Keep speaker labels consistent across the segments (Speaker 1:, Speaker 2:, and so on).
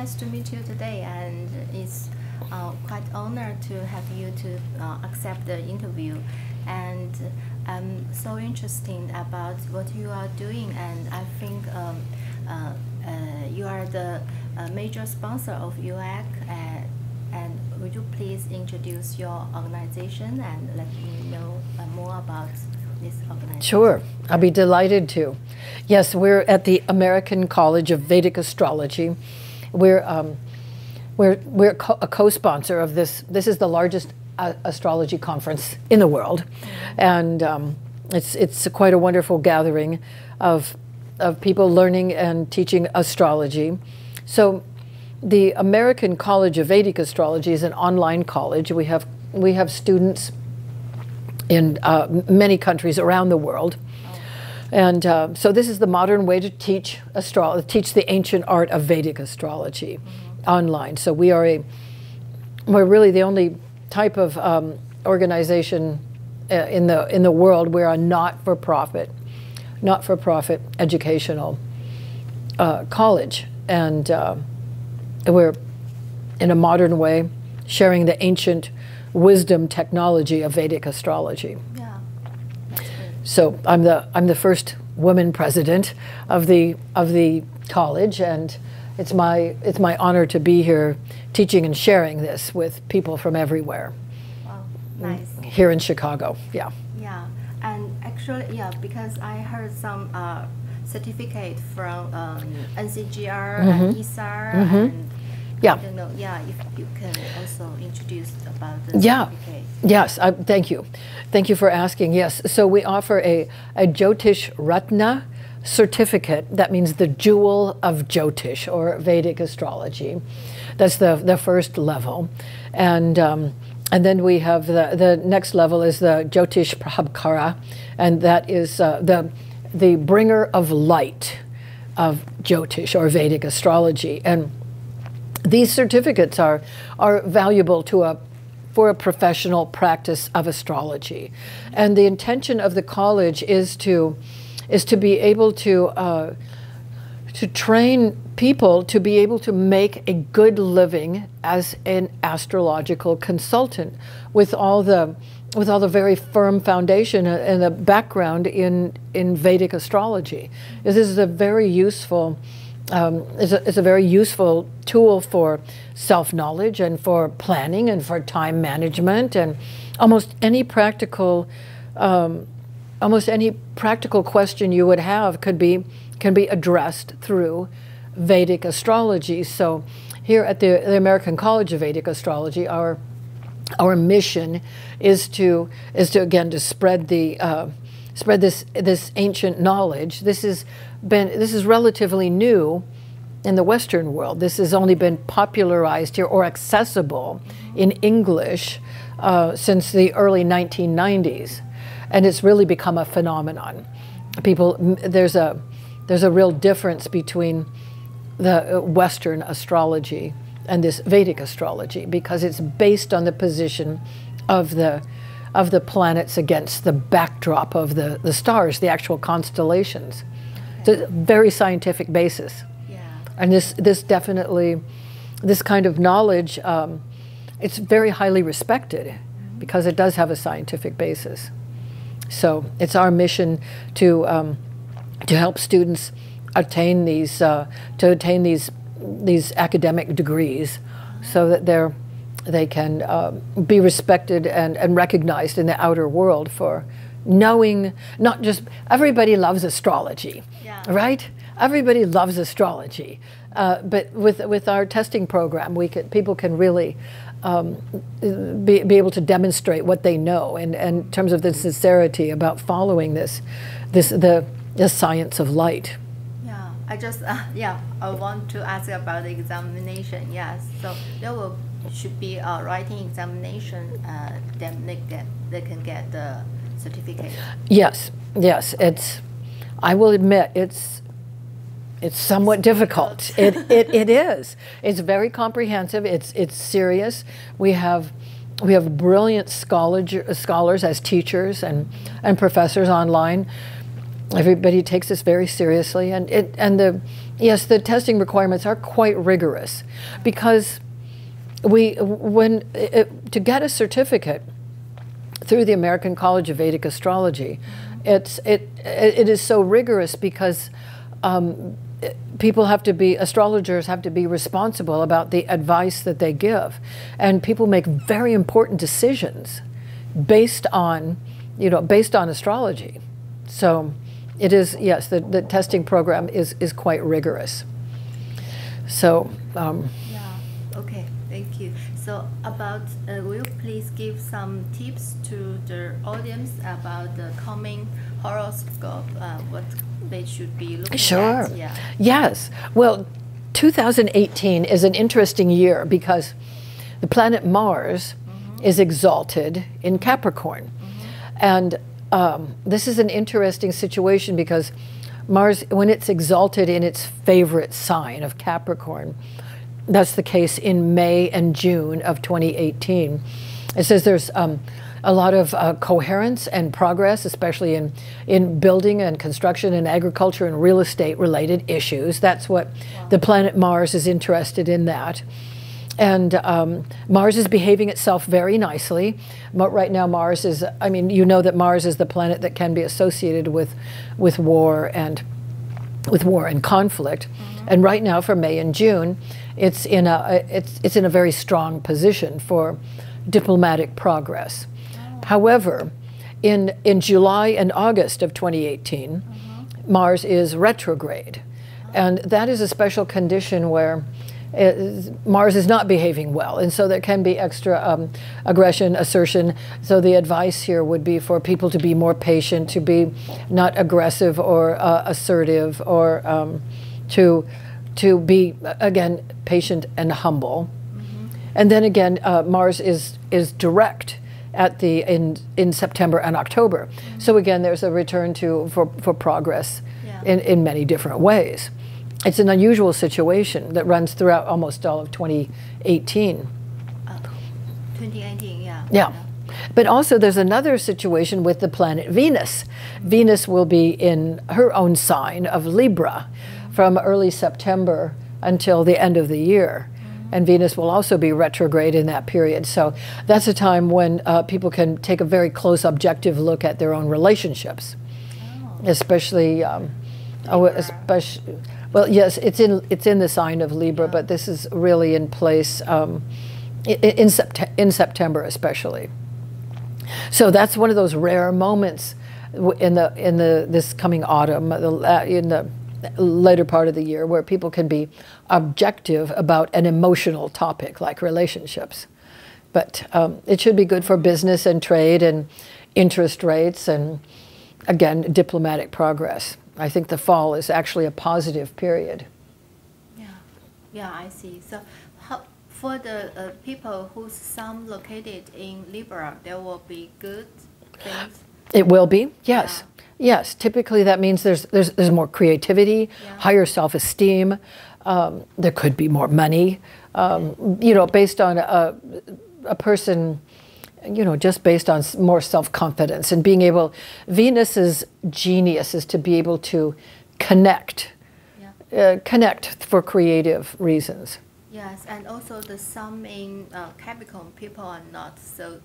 Speaker 1: nice to meet you today, and it's quite honored to have you to accept the interview. And I'm so interested about what you are doing, and I think you are the major sponsor of UAC. And would you please introduce your organization and let me know more about this organization?
Speaker 2: Sure, I'll be delighted to. Yes, we're at the American College of Vedic Astrology. We're a co-sponsor of this. This is the largest astrology conference in the world, and it's quite a wonderful gathering of people learning and teaching astrology. So, the American College of Vedic Astrology is an online college. We have students in many countries around the world. And so this is the modern way to teach the ancient art of Vedic astrology online. So we're really the only type of organization in the world. We're a not-for-profit educational college, and we're in a modern way sharing the ancient wisdom technology of Vedic astrology.
Speaker 1: Yeah.
Speaker 2: So I'm the first woman president of the college, and it's my honor to be here teaching and sharing this with people from everywhere.
Speaker 1: Wow, nice.
Speaker 2: Here in Chicago, yeah.
Speaker 1: Yeah, and actually, yeah, because I heard some certificate from NCGR and ISAR, and
Speaker 2: yeah.
Speaker 1: I don't know, yeah, if you can also introduce about the
Speaker 2: Yeah.
Speaker 1: certificate.
Speaker 2: Yes, thank you. Thank you for asking. Yes, so we offer a Jyotish Ratna certificate. That means the jewel of Jyotish, or Vedic astrology. That's the first level. And then we have the next level is the Jyotish Prabhakara, and that is the bringer of light of Jyotish, or Vedic astrology. And these certificates are valuable for a professional practice of astrology. And the intention of the college is to be able to train people to be able to make a good living as an astrological consultant with all the very firm foundation and the background in Vedic astrology. This is a very useful it's a very useful tool for self-knowledge and for planning and for time management, and almost any practical question you would have can be addressed through Vedic astrology. So here at the American College of Vedic Astrology, our mission is to spread this ancient knowledge. This is relatively new in the Western world. This has only been popularized here or accessible in English since the early 1990s, and it's really become a phenomenon. There's a real difference between the Western astrology and this Vedic astrology, because it's based on the position of the planets against the backdrop of the stars, the actual constellations. Okay. It's a very scientific basis.
Speaker 1: Yeah.
Speaker 2: And this definitely, this kind of knowledge, it's very highly respected because it does have a scientific basis. So it's our mission to help students attain these academic degrees, so that they can be respected and recognized in the outer world for knowing, not just, everybody loves astrology,
Speaker 1: yeah.
Speaker 2: Right? Everybody loves astrology. But with our testing program, people can really be able to demonstrate what they know, and in terms of the sincerity about following the science of light.
Speaker 1: Yeah, I want to ask about the examination. Yes, so there should be a writing examination, then they can get the certificate.
Speaker 2: Yes. I will admit it's somewhat difficult. It is. It's very comprehensive. It's serious. We have brilliant scholars as teachers and professors online. Everybody takes this very seriously, and Yes, the testing requirements are quite rigorous because to get a certificate through the American College of Vedic Astrology, it is so rigorous because astrologers have to be responsible about the advice that they give, and people make very important decisions based on astrology. So it is, yes, the testing program is quite rigorous. So
Speaker 1: yeah, okay, thank you. So will you please give some tips to the audience about the coming horoscope, what they should be looking
Speaker 2: sure.
Speaker 1: at? Yeah.
Speaker 2: Yes. Well, 2018 is an interesting year because the planet Mars is exalted in Capricorn. And this is an interesting situation because Mars, when it's exalted in its favorite sign of Capricorn, that's the case in May and June of 2018. It says there's a lot of coherence and progress, especially in building and construction and agriculture and real estate related issues. That's what the planet Mars is interested in, that. And Mars is behaving itself very nicely. Right now Mars is, I mean, you know that Mars is the planet that can be associated with war and conflict. And right now for May and June, it's in a very strong position for diplomatic progress. However, in July and August of 2018, Mars is retrograde. And that is a special condition where Mars is not behaving well, and so there can be extra aggression, assertion. So the advice here would be for people to be more patient, to be not aggressive or assertive, or to be, again, patient and humble. And then again, Mars is direct at in September and October. So again, there's a return for progress in many different ways. It's an unusual situation that runs throughout almost all of 2018.
Speaker 1: 2018, yeah.
Speaker 2: Yeah. But also there's another situation with the planet Venus. Venus will be in her own sign of Libra from early September until the end of the year. And Venus will also be retrograde in that period. So that's a time when people can take a very close, objective look at their own relationships, especially. Well, yes, it's in the sign of Libra, but this is really in place in September, especially. So that's one of those rare moments in this coming autumn, in the later part of the year, where people can be objective about an emotional topic like relationships. But it should be good for business and trade and interest rates and, again, diplomatic progress. I think the fall is actually a positive period.
Speaker 1: Yeah, I see. So for the people whose sun located in Libra, there will be good things?
Speaker 2: It will be, yes. Yeah. Yes, typically that means there's more creativity, higher self-esteem. There could be more money, based on a person, just based on more self-confidence and being able. Venus's genius is to be able to connect for creative reasons.
Speaker 1: Yes, and also the sun in Capricorn, people are not so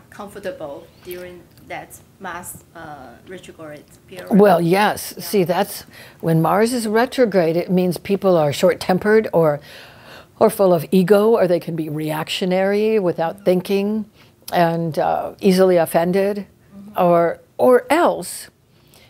Speaker 1: comfortable during that Mars retrograde period.
Speaker 2: Well, yes. Yeah. See, that's when Mars is retrograde. It means people are short-tempered or full of ego, or they can be reactionary without thinking, and easily offended, or else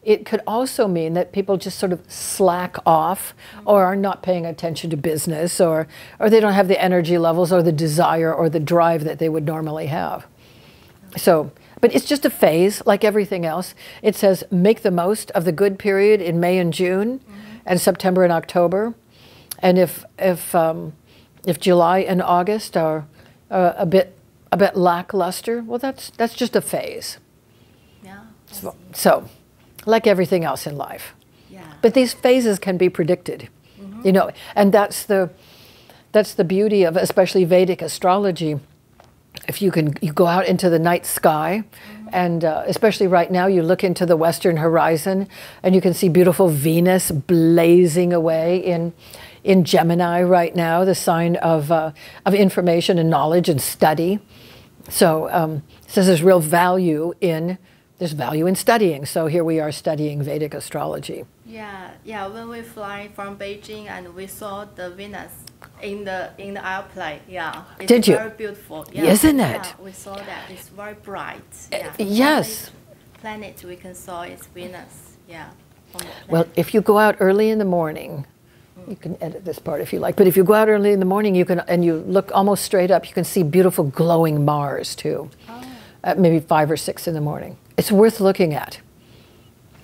Speaker 2: it could also mean that people just sort of slack off, or are not paying attention to business, or they don't have the energy levels or the desire or the drive that they would normally have. So, but it's just a phase, like everything else. It says make the most of the good period in May and June, and September and October. And if July and August are a bit lackluster, well, that's just a phase.
Speaker 1: Yeah.
Speaker 2: So, like everything else in life.
Speaker 1: Yeah.
Speaker 2: But these phases can be predicted, and that's the beauty of especially Vedic astrology. If you go out into the night sky And especially right now, you look into the western horizon and you can see beautiful Venus blazing away in Gemini right now, the sign of information and knowledge and study. So there's real value in, there's value in studying. So here we are studying Vedic astrology.
Speaker 1: Yeah. When we fly from Beijing and we saw the Venus in the airplane. Yeah, it's
Speaker 2: Did you?
Speaker 1: very beautiful. Yeah.
Speaker 2: Isn't it?
Speaker 1: Yeah, we saw that. It's very bright. Yeah.
Speaker 2: Yes.
Speaker 1: Planet we can saw is Venus. Yeah. On the planet.
Speaker 2: Well, if you go out early in the morning, you can edit this part if you like, but if you go out early in the morning, you can, and you look almost straight up, you can see beautiful glowing Mars too. At maybe 5 or 6 in the morning. It's worth looking at.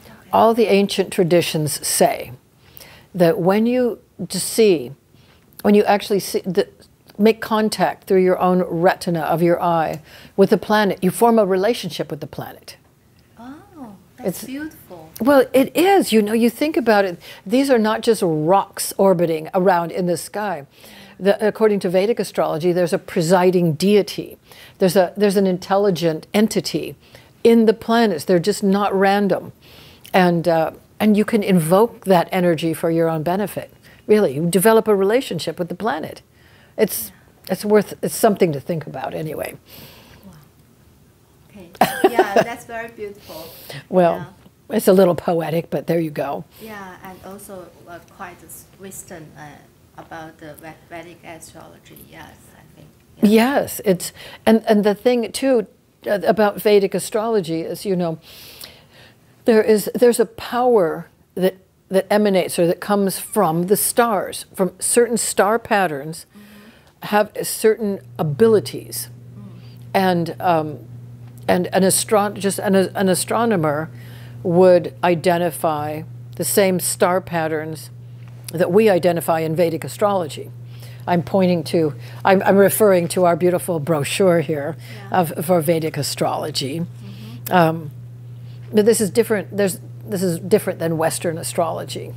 Speaker 1: Okay.
Speaker 2: All the ancient traditions say that when you actually see, make contact through your own retina of your eye with the planet, you form a relationship with the planet.
Speaker 1: Oh, that's beautiful.
Speaker 2: Well, it is. You know, you think about it, these are not just rocks orbiting around in the sky. According to Vedic astrology, there's a presiding deity. There's an intelligent entity in the planets. They're just not random. And you can invoke that energy for your own benefit. Really, you develop a relationship with the planet. It's something to think about anyway.
Speaker 1: Wow. Okay. Yeah, that's very beautiful.
Speaker 2: Well, it's a little poetic, but there you go.
Speaker 1: Yeah, and also quite wisdom about the Vedic astrology. Yes, I think. Yeah.
Speaker 2: Yes, it's and the thing too about Vedic astrology is, you know, there's a power that emanates or that comes from the stars, from certain star patterns, have certain abilities, and an astronomer would identify the same star patterns that we identify in Vedic astrology. I'm referring to our beautiful brochure here for Vedic astrology. But this is different. This is different than Western astrology.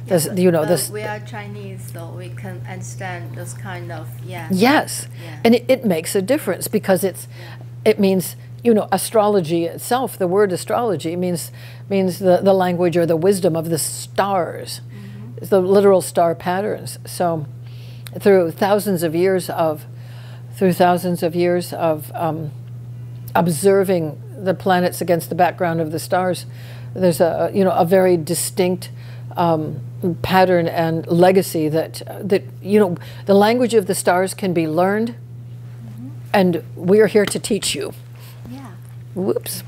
Speaker 1: We are Chinese, so we can understand those kind of
Speaker 2: Yes,
Speaker 1: Yeah.
Speaker 2: and it makes a difference because it means, you know, astrology itself. The word astrology means the language or the wisdom of the stars, the literal star patterns. So through thousands of years of observing the planets against the background of the stars, there's a very distinct pattern and legacy that the language of the stars can be learned, and we are here to teach you.
Speaker 1: Yeah.
Speaker 2: Whoops.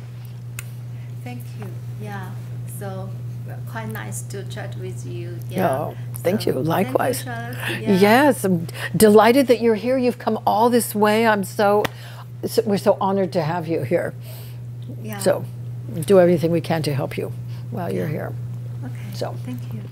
Speaker 1: Thank you. Yeah. So quite nice to chat with you.
Speaker 2: Yeah. Oh, thank you. Likewise.
Speaker 1: Thank you, Charlotte.
Speaker 2: Yes, I'm delighted that you're here. You've come all this way. We're so honored to have you here.
Speaker 1: Yeah.
Speaker 2: So do everything we can to help you while you're here.
Speaker 1: Okay.
Speaker 2: So
Speaker 1: thank you.